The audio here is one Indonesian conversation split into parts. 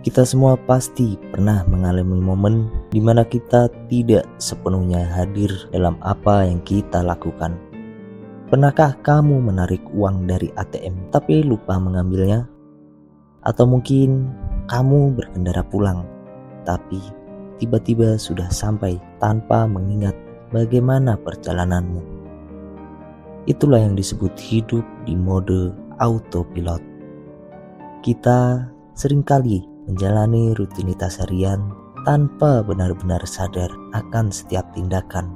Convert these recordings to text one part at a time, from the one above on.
Kita semua pasti pernah mengalami momen di mana kita tidak sepenuhnya hadir dalam apa yang kita lakukan. Pernahkah kamu menarik uang dari ATM tapi lupa mengambilnya? Atau mungkin kamu berkendara pulang, tapi tiba-tiba sudah sampai tanpa mengingat bagaimana perjalananmu. Itulah yang disebut hidup di mode autopilot. Kita seringkali menjalani rutinitas harian tanpa benar-benar sadar akan setiap tindakan.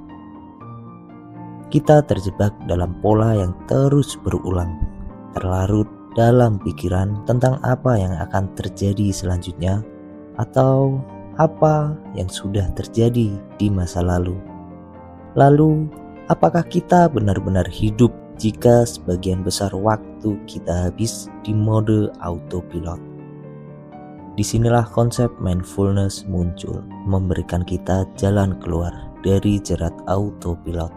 Kita terjebak dalam pola yang terus berulang, terlarut dalam pikiran tentang apa yang akan terjadi selanjutnya atau apa yang sudah terjadi di masa lalu. Lalu, apakah kita benar-benar hidup jika sebagian besar waktu kita habis di mode autopilot? Disinilah konsep mindfulness muncul, memberikan kita jalan keluar dari jerat autopilot.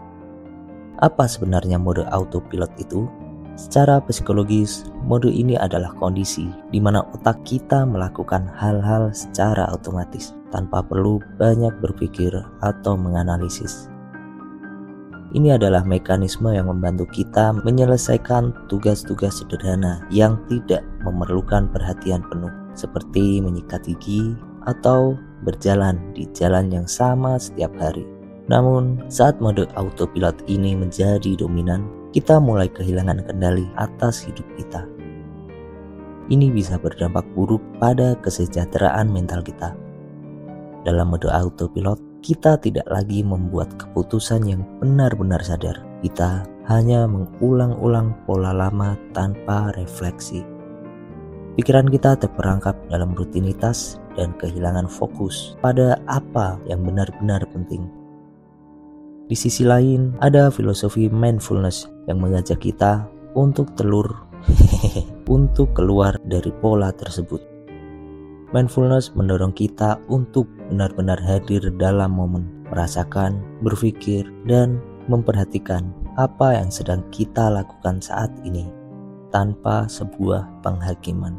Apa sebenarnya mode autopilot itu? Secara psikologis, mode ini adalah kondisi di mana otak kita melakukan hal-hal secara otomatis tanpa perlu banyak berpikir atau menganalisis. Ini adalah mekanisme yang membantu kita menyelesaikan tugas-tugas sederhana yang tidak memerlukan perhatian penuh, seperti menyikat gigi atau berjalan di jalan yang sama setiap hari. Namun, saat mode autopilot ini menjadi dominan, kita mulai kehilangan kendali atas hidup kita. Ini bisa berdampak buruk pada kesejahteraan mental kita. Dalam mode autopilot, kita tidak lagi membuat keputusan yang benar-benar sadar. Kita hanya mengulang-ulang pola lama tanpa refleksi. Pikiran kita terperangkap dalam rutinitas dan kehilangan fokus pada apa yang benar-benar penting. Di sisi lain, ada filosofi mindfulness yang mengajak kita untuk untuk keluar dari pola tersebut. Mindfulness mendorong kita untuk benar-benar hadir dalam momen, merasakan, berpikir, dan memperhatikan apa yang sedang kita lakukan saat ini tanpa sebuah penghakiman.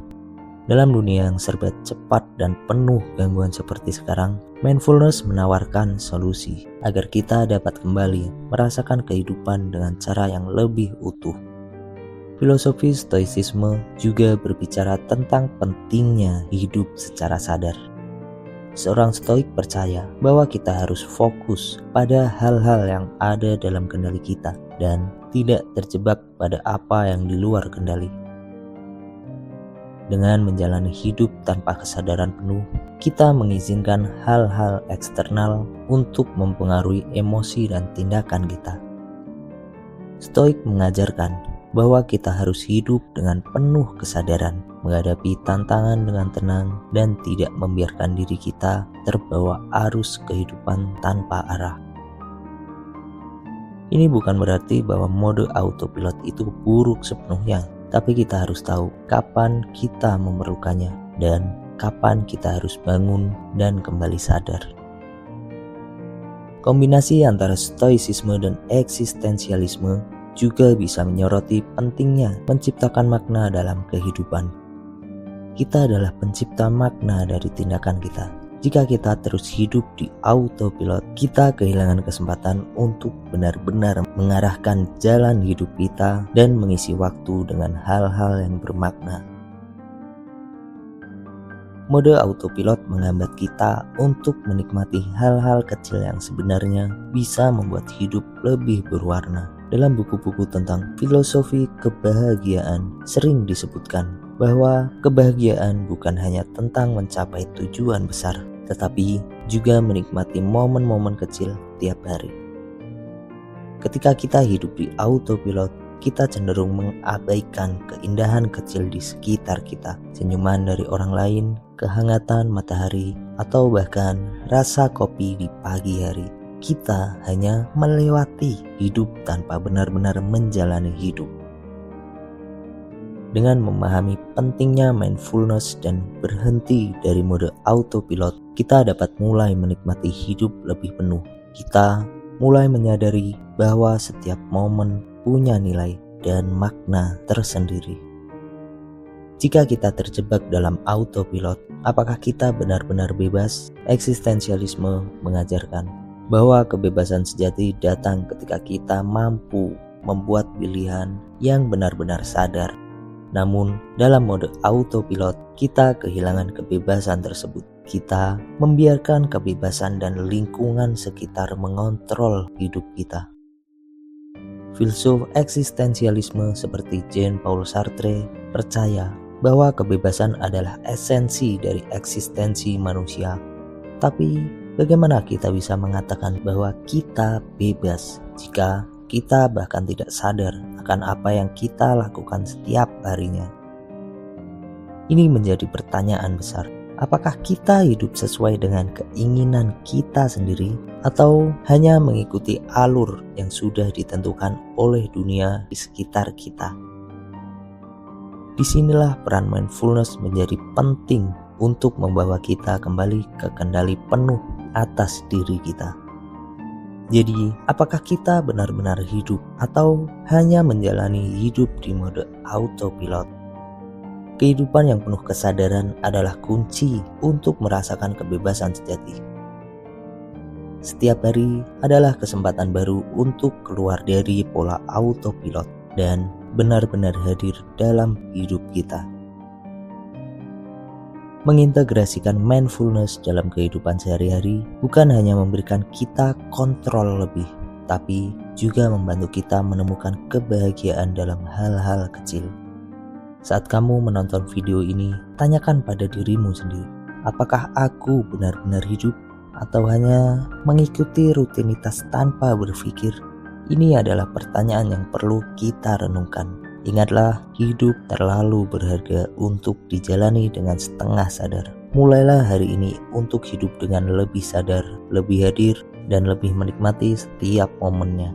Dalam dunia yang serba cepat dan penuh gangguan seperti sekarang, mindfulness menawarkan solusi agar kita dapat kembali merasakan kehidupan dengan cara yang lebih utuh. Filosofi stoicisme juga berbicara tentang pentingnya hidup secara sadar. Seorang stoik percaya bahwa kita harus fokus pada hal-hal yang ada dalam kendali kita dan tidak terjebak pada apa yang di luar kendali. Dengan menjalani hidup tanpa kesadaran penuh, kita mengizinkan hal-hal eksternal untuk mempengaruhi emosi dan tindakan kita. Stoik mengajarkan bahwa kita harus hidup dengan penuh kesadaran, menghadapi tantangan dengan tenang, dan tidak membiarkan diri kita terbawa arus kehidupan tanpa arah. Ini bukan berarti bahwa mode autopilot itu buruk sepenuhnya, tapi kita harus tahu kapan kita memerlukannya dan kapan kita harus bangun dan kembali sadar. Kombinasi antara stoicisme dan eksistensialisme juga bisa menyoroti pentingnya menciptakan makna dalam kehidupan. Kita adalah pencipta makna dari tindakan kita. Jika kita terus hidup di autopilot, kita kehilangan kesempatan untuk benar-benar mengarahkan jalan hidup kita dan mengisi waktu dengan hal-hal yang bermakna. Mode autopilot menghambat kita untuk menikmati hal-hal kecil yang sebenarnya bisa membuat hidup lebih berwarna. Dalam buku-buku tentang filosofi kebahagiaan sering disebutkan bahwa kebahagiaan bukan hanya tentang mencapai tujuan besar, tetapi juga menikmati momen-momen kecil tiap hari. Ketika kita hidup di autopilot, kita cenderung mengabaikan keindahan kecil di sekitar kita, senyuman dari orang lain, kehangatan matahari, atau bahkan rasa kopi di pagi hari. Kita hanya melewati hidup tanpa benar-benar menjalani hidup. Dengan memahami pentingnya mindfulness dan berhenti dari mode autopilot, kita dapat mulai menikmati hidup lebih penuh. Kita mulai menyadari bahwa setiap momen punya nilai dan makna tersendiri. Jika kita terjebak dalam autopilot, apakah kita benar-benar bebas? Eksistensialisme mengajarkan bahwa kebebasan sejati datang ketika kita mampu membuat pilihan yang benar-benar sadar. Namun, dalam mode autopilot, kita kehilangan kebebasan tersebut. Kita membiarkan kebebasan dan lingkungan sekitar mengontrol hidup kita. Filsuf eksistensialisme seperti Jean-Paul Sartre percaya bahwa kebebasan adalah esensi dari eksistensi manusia. Tapi, bagaimana kita bisa mengatakan bahwa kita bebas jika kita bahkan tidak sadar akan apa yang kita lakukan setiap harinya? Ini menjadi pertanyaan besar. Apakah kita hidup sesuai dengan keinginan kita sendiri atau hanya mengikuti alur yang sudah ditentukan oleh dunia di sekitar kita? Disinilah peran mindfulness menjadi penting untuk membawa kita kembali ke kendali penuh atas diri kita. Jadi, apakah kita benar-benar hidup atau hanya menjalani hidup di mode autopilot? Kehidupan yang penuh kesadaran adalah kunci untuk merasakan kebebasan sejati. Setiap hari adalah kesempatan baru untuk keluar dari pola autopilot dan benar-benar hadir dalam hidup kita. Mengintegrasikan mindfulness dalam kehidupan sehari-hari bukan hanya memberikan kita kontrol lebih, tapi juga membantu kita menemukan kebahagiaan dalam hal-hal kecil. Saat kamu menonton video ini, tanyakan pada dirimu sendiri, apakah aku benar-benar hidup atau hanya mengikuti rutinitas tanpa berpikir? Ini adalah pertanyaan yang perlu kita renungkan. Ingatlah, hidup terlalu berharga untuk dijalani dengan setengah sadar. Mulailah hari ini untuk hidup dengan lebih sadar, lebih hadir, dan lebih menikmati setiap momennya.